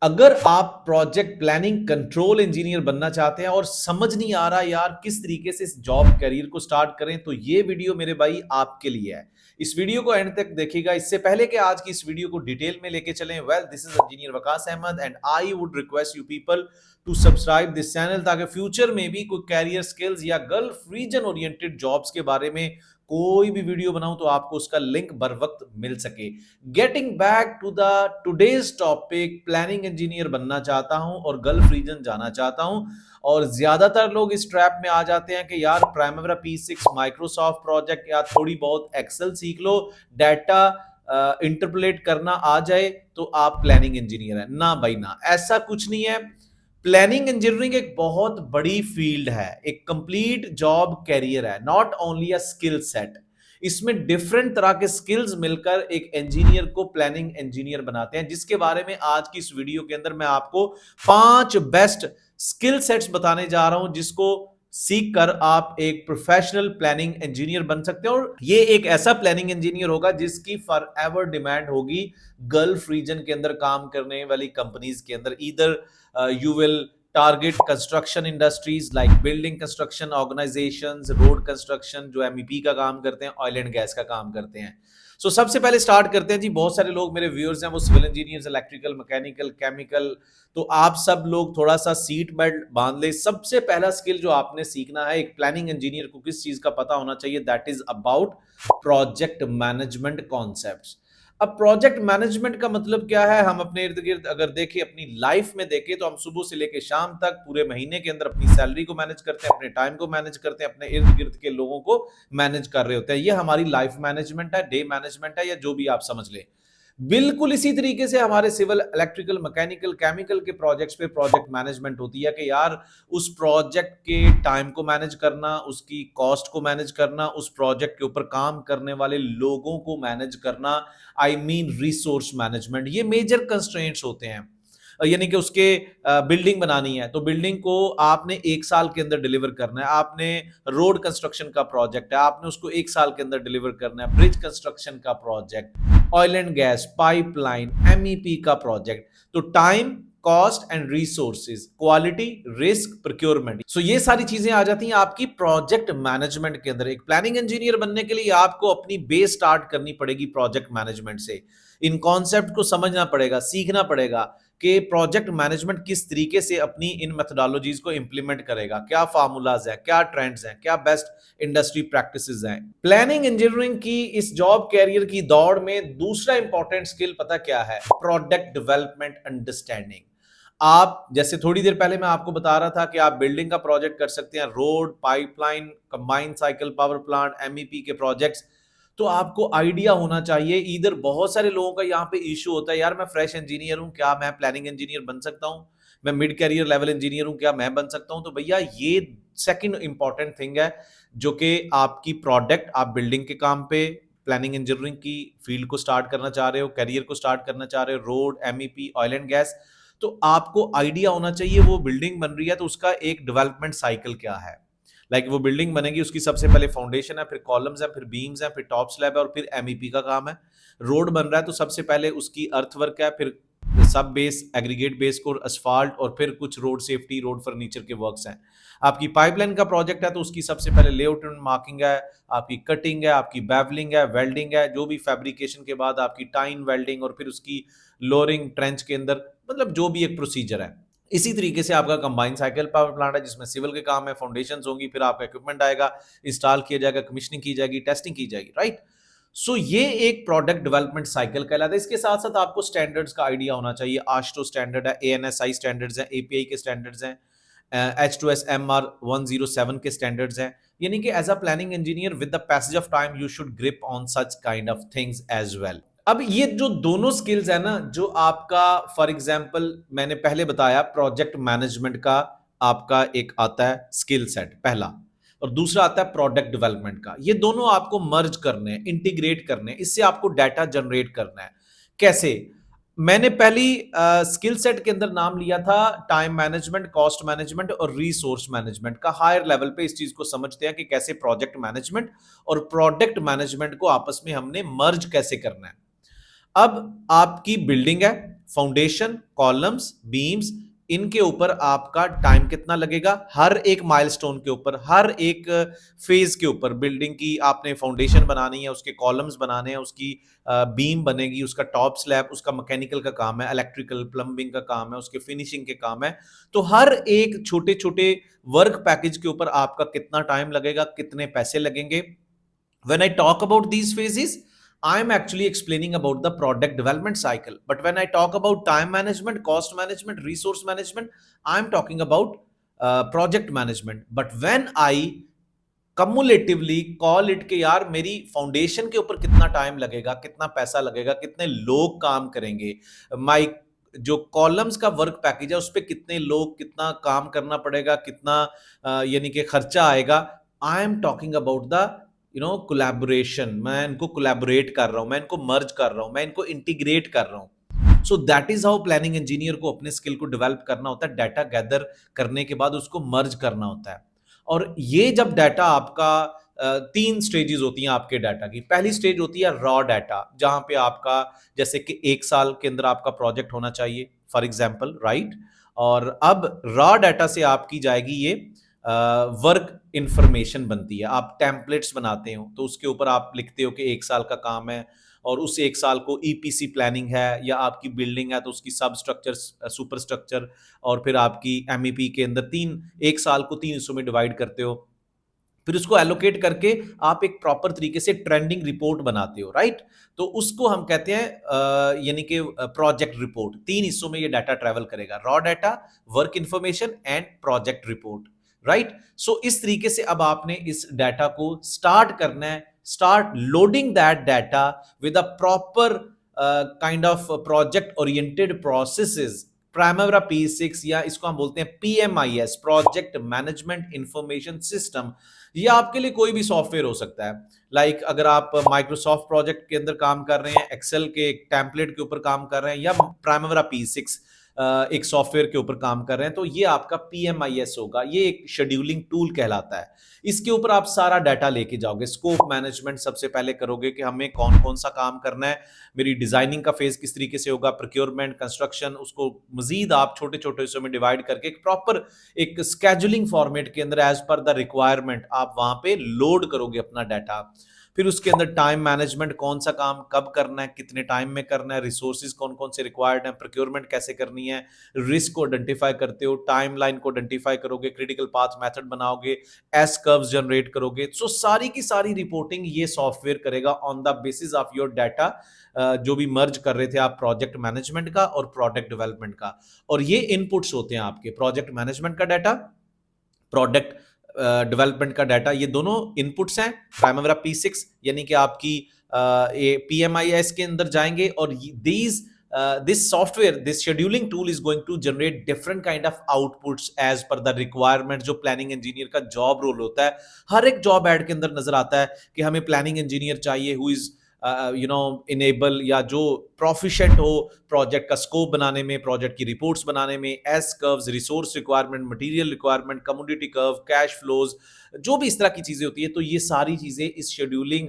अगर आप project planning control engineer बनना चाहते हैं और समझ नहीं आ रहा यार किस तरीके से इस जॉब करियर को स्टार्ट करें, तो ये वीडियो मेरे भाई आपके लिए है। इस वीडियो को एंड तक देखिएगा। इससे पहले कि आज की इस वीडियो को डिटेल में लेके चलें, well this is engineer Waqas Ahmad and I would request you people to subscribe this channel, ताकि फ्यूचर में भी कोई कैरियर स्किल्स या गल्फ रीजन ओरिएंटेड जॉब्स के बारे में कोई भी वीडियो बनाऊं तो आपको उसका लिंक बर वक्त मिल सके। Getting back to the today's topic, planning engineer बनना चाहता हूं और गल्फ रीजन जाना चाहता हूं। और ज्यादातर लोग इस ट्रैप में आ जाते हैं कि यार प्राइमरी P6 माइक्रोसॉफ्ट प्रोजेक्ट या थोड़ी बहुत एक्सेल सीख लो, डाटा इंटरपोलेट करना आ जाए तो आप प्लानिंग इंजीनियर है। ना भाई ना, ऐसा कुछ नहीं है। प्लानिंग इंजीनियरिंग एक बहुत बड़ी फील्ड है, एक कंप्लीट जॉब कैरियर है, not only a skill set. इसमें डिफरेंट तरह के स्किल्स मिलकर एक इंजीनियर को प्लानिंग इंजीनियर बनाते हैं, जिसके बारे में आज की इस वीडियो के अंदर मैं आपको 5 बेस्ट स्किल सेट्स बताने जा रहा हूं, जिसको सीख कर आप एक प्रोफेशनल प्लानिंग इंजीनियर बन सकते हैं। और ये एक ऐसा प्लानिंग इंजीनियर होगा जिसकी फॉर एवर डिमांड होगी गल्फ रीजन के अंदर काम करने वाली कंपनीज के अंदर। Either you will target construction industries like building construction organizations, road construction जो MEP का काम करते हैं, ऑयल एंड गैस का काम करते हैं। सो सबसे पहले स्टार्ट करते हैं जी। बहुत सारे लोग मेरे व्यूअर्स हैं वो civil engineers, electrical, mechanical, chemical, तो आप सब लोग थोड़ा सा सीट बेल्ट बांध ले। सबसे पहला स्किल जो आपने सीखना है, एक प्लानिंग इंजीनियर को किस चीज का पता होना चाहिए, that is about project management concepts. अब प्रोजेक्ट मैनेजमेंट का मतलब क्या है, हम अपने इर्द गिर्द अगर देखें, अपनी लाइफ में देखें, तो हम सुबह से लेकर शाम तक पूरे महीने के अंदर अपनी सैलरी को मैनेज करते हैं, अपने टाइम को मैनेज करते हैं, अपने इर्द गिर्द के लोगों को मैनेज कर रहे होते हैं। ये हमारी लाइफ मैनेजमेंट है, डे मैनेजमेंट है, या जो भी आप समझ लें। बिल्कुल इसी तरीके से हमारे सिविल, इलेक्ट्रिकल, मैकेनिकल, केमिकल के प्रोजेक्ट्स पे प्रोजेक्ट मैनेजमेंट होती है कि यार उस प्रोजेक्ट के टाइम को मैनेज करना, उसकी कॉस्ट को मैनेज करना, उस प्रोजेक्ट के ऊपर काम करने वाले लोगों को मैनेज करना, आई मीन रिसोर्स मैनेजमेंट। ये मेजर कंस्ट्रेंट्स होते हैं। यानी कि उसके बिल्डिंग बनानी है तो बिल्डिंग को आपने 1 साल के अंदर डिलीवर करना है। आपने रोड कंस्ट्रक्शन का प्रोजेक्ट है, आपने उसको 1 साल के अंदर डिलीवर करना है। ब्रिज कंस्ट्रक्शन का project, oil and gas pipeline, MEP का प्रोजेक्ट, तो time, cost and resources, quality, risk, procurement, so ये सारी चीजें आ जाती हैं आपकी प्रोजेक्ट मैनेजमेंट के अंदर। एक प्लानिंग इंजीनियर बनने के लिए आपको अपनी बेस स्टार्ट करनी पड़ेगी प्रोजेक्ट मैनेजमेंट से। इन कॉन्सेप्ट को समझना पड़ेगा, सीखना पड़ेगा कि प्रोजेक्ट मैनेजमेंट किस तरीके से अपनी इन मेथोडोलॉजीज को इंप्लीमेंट करेगा, क्या फार्मूलाज है, क्या ट्रेंड्स हैं, क्या बेस्ट इंडस्ट्री प्रैक्टिसेस हैं। प्लानिंग इंजीनियरिंग की इस जॉब कैरियर की दौड़ में दूसरा इंपॉर्टेंट स्किल पता क्या है, प्रोडक्ट डेवलपमेंट अंडरस्टैंडिंग। आप जैसे थोड़ी देर पहले मैं आपको बता रहा था कि आप बिल्डिंग का प्रोजेक्ट कर सकते हैं, road, pipeline, combined cycle power plant, MEP के प्रोजेक्ट्स। तो आपको आइडिया होना चाहिए। इधर बहुत सारे लोगों का यहाँ पे इशू होता है, यार मैं फ्रेश इंजीनियर हूँ, क्या मैं प्लानिंग इंजीनियर बन सकता हूँ? मैं मिड कैरियर लेवल इंजीनियर हूँ, क्या मैं बन सकता हूँ? तो भैया ये सेकंड इंपॉर्टेंट थिंग है, जो कि आपकी प्रोडक्ट, आप बिल्डिंग के काम पे प्लानिंग इंजीनियरिंग की फील्ड को स्टार्ट करना चाह रहे हो, करियर को स्टार्ट करना चाह रहे हो, road, MEP, oil and gas, तो आपको आइडिया होना चाहिए वो बिल्डिंग बन रही है तो उसका एक डेवलपमेंट साइकिल क्या है। लाइक वो बिल्डिंग बनेगी, उसकी सबसे पहले फाउंडेशन है, फिर कॉलम्स है, फिर बीम्स है, फिर टॉप स्लैब है, और फिर MEP का काम है। रोड बन रहा है तो सबसे पहले उसकी अर्थवर्क है, फिर सब बेस, एग्रीगेट बेस को, असफाल्ट, और फिर कुछ रोड सेफ्टी, रोड फर्नीचर के वर्क्स हैं। आपकी पाइपलाइन का प्रोजेक्ट है तो उसकी सबसे पहले लेआउट एंड मार्किंग है, आपकी कटिंग है, आपकी बेवलिंग है, वेल्डिंग है, जो भी फैब्रिकेशन के बाद आपकी टाइन वेल्डिंग, और फिर उसकी लोअरिंग ट्रेंच के अंदर, मतलब जो भी एक प्रोसीजर है। इसी तरीके से आपका कंबाइंड साइकिल पावर प्लांट है जिसमें सिविल के काम है, फाउंडेशंस होंगी, फिर आपका इक्विपमेंट आएगा, इंस्टॉल किया जाएगा, कमीशनिंग की जाएगी, टेस्टिंग की जाएगी, राइट। सो ये एक प्रोडक्ट डेवलपमेंट साइकिल कहलाता है। इसके साथ साथ आपको स्टैंडर्ड्स का आइडिया होना चाहिए। आश्टो स्टैंडर्ड है, ANSI स्टैंडर्ड्स हैं, API के स्टैंडर्ड्स हैं, H2SMR 107 के स्टैंडर्ड्स हैं। यानी कि as a planning engineer with the passage of time you should grip on such kind of things as well. अब ये जो दोनों स्किल्स है ना, जो आपका फॉर एग्जांपल मैंने पहले बताया, प्रोजेक्ट मैनेजमेंट का आपका एक आता है स्किल सेट पहला, और दूसरा आता है प्रोडक्ट डेवलपमेंट का। ये दोनों आपको मर्ज करने हैं, इंटीग्रेट करने हैं, इससे आपको डाटा जनरेट करना है। कैसे? मैंने पहली स्किल सेट के अंदर नाम लिया था टाइम मैनेजमेंट, कॉस्ट मैनेजमेंट और रिसोर्स मैनेजमेंट का। हायर लेवल पे इस चीज को समझते हैं कि कैसे प्रोजेक्ट मैनेजमेंट और प्रोडक्ट मैनेजमेंट को आपस में हमने मर्ज कैसे करना है। अब आपकी बिल्डिंग है, फाउंडेशन, कॉलम्स, बीम्स, इनके ऊपर आपका टाइम कितना लगेगा, हर एक माइलस्टोन के ऊपर, हर एक फेज के ऊपर, बिल्डिंग की आपने फाउंडेशन बनानी है, उसके कॉलम्स बनाने हैं, उसकी बीम बनेगी, उसका टॉप स्लैब, उसका मैकेनिकल का काम है, इलेक्ट्रिकल प्लम्बिंग का काम है, उसके फिनिशिंग के काम है। तो हर एक छोटे छोटे वर्क पैकेज के ऊपर आपका कितना टाइम लगेगा, कितने पैसे लगेंगे। When I talk about these phases, I am actually explaining about the product development cycle. But when I talk about time management, cost management, resource management, I am talking about project management. But when I cumulatively call it के यार मेरी foundation के ऊपर कितना time लगेगा, कितना पैसा लगेगा, कितने लोग काम करेंगे, माई जो कॉलम्स का वर्क पैकेज है उस पर कितने लोग, कितना काम करना पड़ेगा, कितना यानी कि खर्चा आएगा। I am talking about the collaboration. मैं इनको कोलैबोरेट कर रहा हूं, मैं इनको मर्ज कर रहा हूं, मैं इनको इंटीग्रेट कर रहा हूं। So that is how planning engineer को अपने स्किल को डेवलप करना होता है। डाटा गैदर करने के बाद उसको मर्ज करना होता है। और ये जब डाटा आपका तीन स्टेजेस होती हैं आपके डाटा की। पहली स्टेज होती है रॉ डाटा, जहां पे आपका जैसे कि 1 साल के अंदर आपका प्रोजेक्ट होना चाहिए फॉर एग्जांपल, राइट। और अब रॉ डाटा से आपकी जाएगी ये वर्क इंफॉर्मेशन बनती है। आप टेम्पलेट्स बनाते हो तो उसके ऊपर आप लिखते हो कि 1 साल का काम है, और उस 1 साल को ईपीसी प्लानिंग है, या आपकी बिल्डिंग है तो उसकी सब स्ट्रक्चर, सुपर स्ट्रक्चर, और फिर आपकी एमईपी के अंदर 1 साल को 3 हिस्सों में डिवाइड करते हो। फिर उसको एलोकेट करके आप एक प्रॉपर तरीके से ट्रेंडिंग रिपोर्ट बनाते हो, राइट। तो उसको हम कहते हैं यानी कि प्रोजेक्ट रिपोर्ट। 3 हिस्सों में ये डाटा ट्रेवल करेगा, raw data, work information and project report, right. So इस तरीके से अब आपने इस डाटा को स्टार्ट करना है, start loading that data with a proper kind of project oriented processes. Primavera P6, या इसको हम बोलते हैं PMIS, project management information system. ये आपके लिए कोई भी सॉफ्टवेयर हो सकता है। लाइक अगर आप माइक्रोसॉफ्ट प्रोजेक्ट के अंदर काम कर रहे हैं, एक्सेल के टेम्पलेट के ऊपर काम कर रहे हैं, या प्राइमरा P6 एक सॉफ्टवेयर के ऊपर काम कर रहे हैं, तो ये आपका PMIS होगा। ये एक शेड्यूलिंग टूल कहलाता है। इसके ऊपर आप सारा डाटा लेके जाओगे। स्कोप मैनेजमेंट सबसे पहले करोगे कि हमें कौन कौन सा काम करना है, मेरी डिजाइनिंग का फेज किस तरीके से होगा, प्रोक्योरमेंट, कंस्ट्रक्शन, उसको मजीद आप छोटे छोटे हिस्सों में डिवाइड करके एक प्रॉपर एक स्केजुलिंग फॉर्मेट के अंदर एज पर द रिक्वायरमेंट आप वहां पे लोड करोगे अपना डाटा। फिर उसके अंदर टाइम मैनेजमेंट, कौन सा काम कब करना है, कितने टाइम में करना है, रिसोर्सेज कौन कौन से रिक्वायर्ड हैं, प्रोक्योरमेंट कैसे करनी है, रिस्क को आइडेंटिफाई करते हो, टाइम लाइन को आइडेंटिफाई करोगे, क्रिटिकल पाथ मेथड बनाओगे, एस कर्व्स जनरेट करोगे। सो सारी की सारी रिपोर्टिंग ये सॉफ्टवेयर करेगा on the basis of your data, जो भी मर्ज कर रहे थे आप प्रोजेक्ट मैनेजमेंट का और प्रोडक्ट डेवलपमेंट का। और ये इनपुट्स होते हैं आपके प्रोजेक्ट मैनेजमेंट का डाटा, प्रोडक्ट डेवलपमेंट का डाटा, ये दोनों इनपुट्स हैं प्राइमरा P6, यानी कि आपकी PMIS के अंदर जाएंगे। और this software, this scheduling tool is going to generate different kind of outputs as per the requirement. जो प्लानिंग इंजीनियर का जॉब रोल होता है, हर एक जॉब एड के अंदर नजर आता है कि हमें प्लानिंग इंजीनियर चाहिए हु इज इनेबल, या जो प्रोफिशिएंट हो प्रोजेक्ट का स्कोप बनाने में, प्रोजेक्ट की रिपोर्ट्स बनाने में, S curves, resource requirement, material requirement, commodity curve, cash flows, जो भी इस तरह की चीजें होती है, तो ये सारी चीजें इस शेड्यूलिंग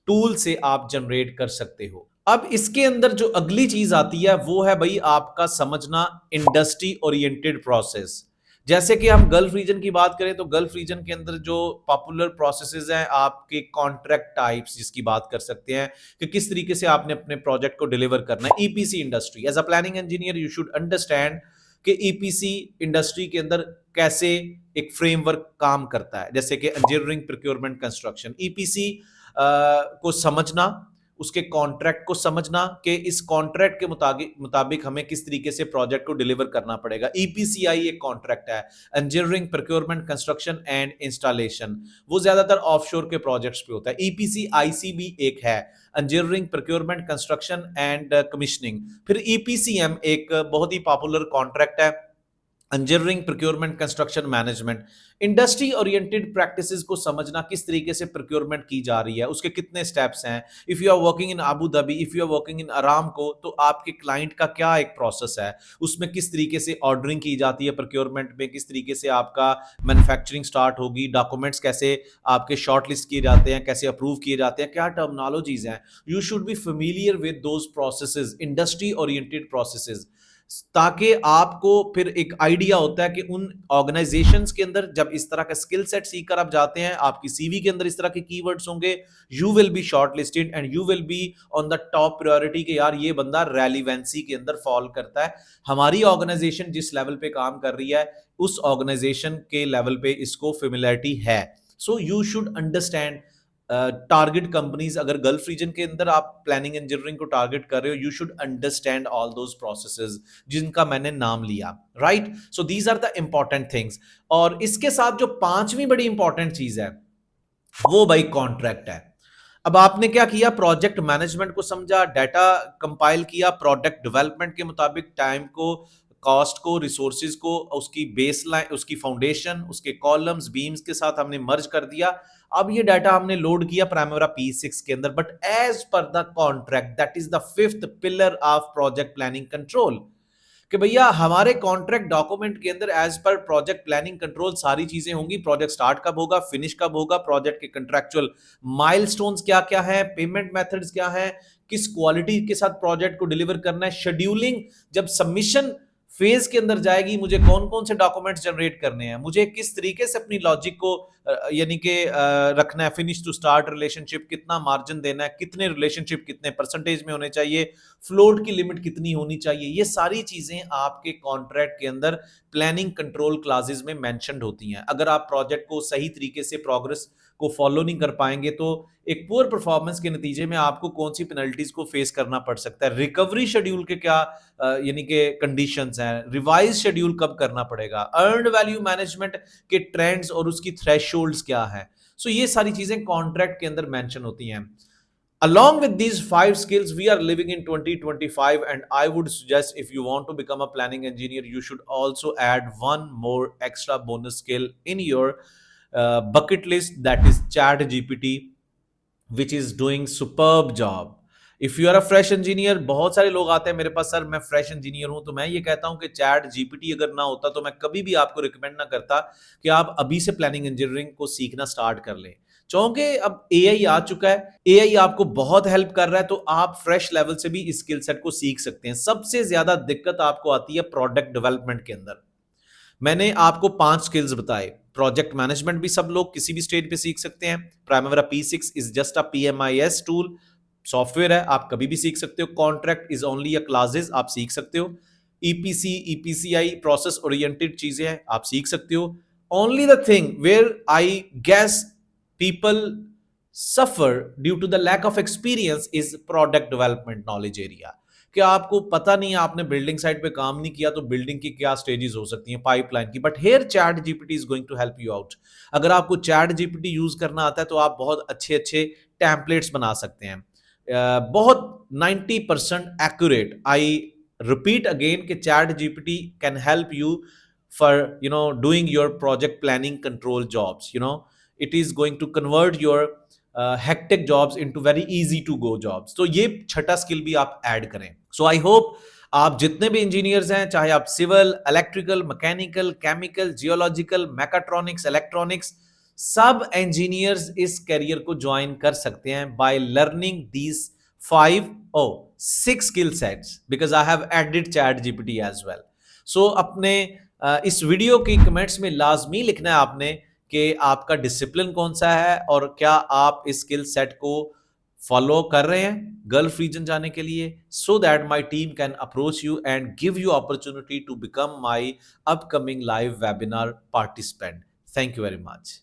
टूल से आप जनरेट कर सकते हो। अब इसके अंदर जो अगली चीज आती है वो है भाई आपका समझना इंडस्ट्री ओरिएंटेड प्रोसेस। जैसे कि हम गल्फ रीजन की बात करें तो गल्फ रीजन के अंदर जो पॉपुलर प्रोसेसेस हैं, आपके कॉन्ट्रैक्ट टाइप्स जिसकी बात कर सकते हैं कि किस तरीके से आपने अपने प्रोजेक्ट को डिलीवर करना है। EPC industry, as a planning engineer you should understand कि ईपीसी इंडस्ट्री के अंदर कैसे एक फ्रेमवर्क काम करता है, जैसे कि इंजीनियरिंग, प्रोक्योरमेंट, कंस्ट्रक्शन। ईपीसी को समझना, उसके कॉन्ट्रैक्ट को समझना कि इस कॉन्ट्रैक्ट के मुताबिक हमें किस तरीके से प्रोजेक्ट को डिलीवर करना पड़ेगा। ईपीसीआई एक कॉन्ट्रैक्ट है, engineering, procurement, construction and installation, वो ज्यादातर ऑफशोर के प्रोजेक्ट्स पे होता है। ईपीसीआईसी भी एक है, engineering, procurement, construction and commissioning. फिर ईपीसीएम एक बहुत ही पॉपुलर कॉन्ट्रैक्ट है, engineering, procurement, construction management, industry oriented practices को समझना, किस तरीके से प्रोक्योरमेंट की जा रही है, उसके कितने स्टेप्स हैं। If you are working in Abu Dhabi, if you are working in Aramco, तो आपके क्लाइंट का क्या एक प्रोसेस है, उसमें किस तरीके से ऑर्डरिंग की जाती है, प्रोक्योरमेंट में किस तरीके से आपका मैन्युफैक्चरिंग स्टार्ट होगी, डॉक्यूमेंट्स कैसे आपके शॉर्ट लिस्ट किए जाते हैं, कैसे अप्रूव किए जाते हैं, क्या टर्मिनोलॉजीज हैं। You should be familiar with those processes, industry oriented processes, ताकि आपको फिर एक आइडिया होता है कि उन ऑर्गेनाइजेशंस के अंदर जब इस तरह का स्किल सेट सीखकर आप जाते हैं, आपकी सीवी के अंदर इस तरह के कीवर्ड्स होंगे, you will be short listed and you will be on the top priority कि यार ये बंदा रेलिवेंसी के अंदर फॉल करता है, हमारी ऑर्गेनाइजेशन जिस लेवल पे काम कर रही है उस ऑर्गेनाइजेशन के लेवल पे इसको फेमिलियरिटी है। So you should understand target companies, अगर गल्फ रीजन के अंदर आप प्लानिंग इंजीनियरिंग को टारगेट कर रहे हो, you should understand all those processes जिनका मैंने नाम लिया, right. So these are the important things. और इसके साथ जो पांचवी बड़ी इंपॉर्टेंट चीज है वो भाई कॉन्ट्रैक्ट है। अब आपने क्या किया, प्रोजेक्ट मैनेजमेंट को समझा, डाटा कंपाइल किया, प्रोडक्ट डेवलपमेंट के मुताबिक टाइम को, कॉस्ट को, रिसोर्सेज को, उसकी बेसलाइन, उसकी फाउंडेशन, उसके कॉलम्स बीम्स के साथ हमने मर्ज कर दिया। अब ये डाटा हमने लोड किया प्राइमरा P6 के अंदर, but as per the contract, that is the fifth pillar of project planning control, कि भैया हमारे कॉन्ट्रैक्ट डॉक्यूमेंट के अंदर as per project planning control सारी चीजें होंगी। प्रोजेक्ट स्टार्ट कब होगा, फिनिश कब होगा, प्रोजेक्ट के कंट्रैक्चुअल माइलस्टोन्स क्या क्या है, पेमेंट मेथड्स क्या है, किस क्वालिटी के साथ प्रोजेक्ट को डिलीवर करना है, शेड्यूलिंग, जब सबमिशन फेज के अंदर जाएगी मुझे कौन कौन से डॉक्यूमेंट्स जनरेट करने हैं, मुझे किस तरीके से अपनी लॉजिक को यानी कि रखना है, फिनिश टू स्टार्ट रिलेशनशिप, कितना मार्जिन देना है, कितने रिलेशनशिप कितने परसेंटेज में होने चाहिए, फ्लोट की लिमिट कितनी होनी चाहिए, ये सारी चीजें आपके कॉन्ट्रैक्ट के अंदर प्लानिंग कंट्रोल क्लासेस में मेंशन्ड होती हैं। अगर आप प्रोजेक्ट को सही तरीके से प्रोग्रेस को फॉलो नहीं कर पाएंगे तो एक पुअर परफॉर्मेंस के नतीजे में आपको कौन सी पेनल्टीज को फेस करना पड़ सकता है, रिकवरी शेड्यूल के क्या यानी कि कंडीशंस हैं, रिवाइज शेड्यूल कब करना पड़ेगा, अर्न्ड वैल्यू मैनेजमेंट के ट्रेंड्स और उसकी थ्रेशोल्ड्स क्या है। सो ये सारी चीजें कॉन्ट्रैक्ट के अंदर मेंशन होती हैं। Along with these 5 skills, we are living in 2025, and I would suggest if you want to become a planning engineer, you should also add one more extra bonus skill in your bucket list, that is Chat GPT, which is doing superb job. If you are a fresh engineer, बहुत सारे लोग आते हैं मेरे पास, sir मैं fresh engineer हूं, तो मैं ये कहता हूं कि चैट जीपीटी अगर ना होता तो मैं कभी भी आपको रिकमेंड ना करता कि आप अभी से प्लानिंग इंजीनियरिंग को सीखना स्टार्ट कर लें। क्योंकि अब एआई आ चुका है, एआई आपको बहुत हेल्प कर रहा है, तो आप फ्रेश लेवल से भी इस स्किल सेट को सीख सकते हैं। सबसे ज्यादा दिक्कत आपको आती है प्रोडक्ट डेवलपमेंट के अंदर। मैंने आपको 5 स्किल्स बताए। प्रोजेक्ट मैनेजमेंट भी सब लोग किसी भी स्टेज पे सीख सकते हैं। प्राइमरा P6 is just a PMIS tool, software है, आप कभी भी सीख सकते हो। Contract is only a classes, आप सीख सकते हो। EPC, EPCI प्रोसेस ओरिएंटेड चीजें हैं, आप सीख सकते हो। Only the thing where I guess people suffer due to the lack of experience is product development knowledge area, कि आपको पता नहीं है, आपने बिल्डिंग साइट पे काम नहीं किया तो बिल्डिंग की क्या स्टेजेस हो सकती हैं, पाइपलाइन की। But here chat GPT is going to help you out. अगर आपको चैट जीपीटी यूज करना आता है तो आप बहुत अच्छे अच्छे टेम्पलेट्स बना सकते हैं, बहुत 90% एक्यूरेट। आई रिपीट अगेन कि chat GPT can help you for doing your project planning control jobs. It is going to convert your hectic jobs into very easy to go jobs. तो ये छठा skill भी आप add करें। सो I hope आप जितने भी इंजीनियर्स हैं, चाहे आप civil, electrical, mechanical, chemical, geological, mechatronics, electronics, सब इंजीनियर्स इस करियर को ज्वाइन कर सकते हैं by learning these 6 skill sets, because I have added chat GPT as well. So अपने इस वीडियो की कमेंट्स में लाजमी लिखना है आपने कि आपका डिसिप्लिन कौन सा है और क्या आप इस स्किल सेट को फॉलो कर रहे हैं गल्फ रीजन जाने के लिए, so that my team can approach you and give you opportunity to become my upcoming live webinar participant. Thank you very much.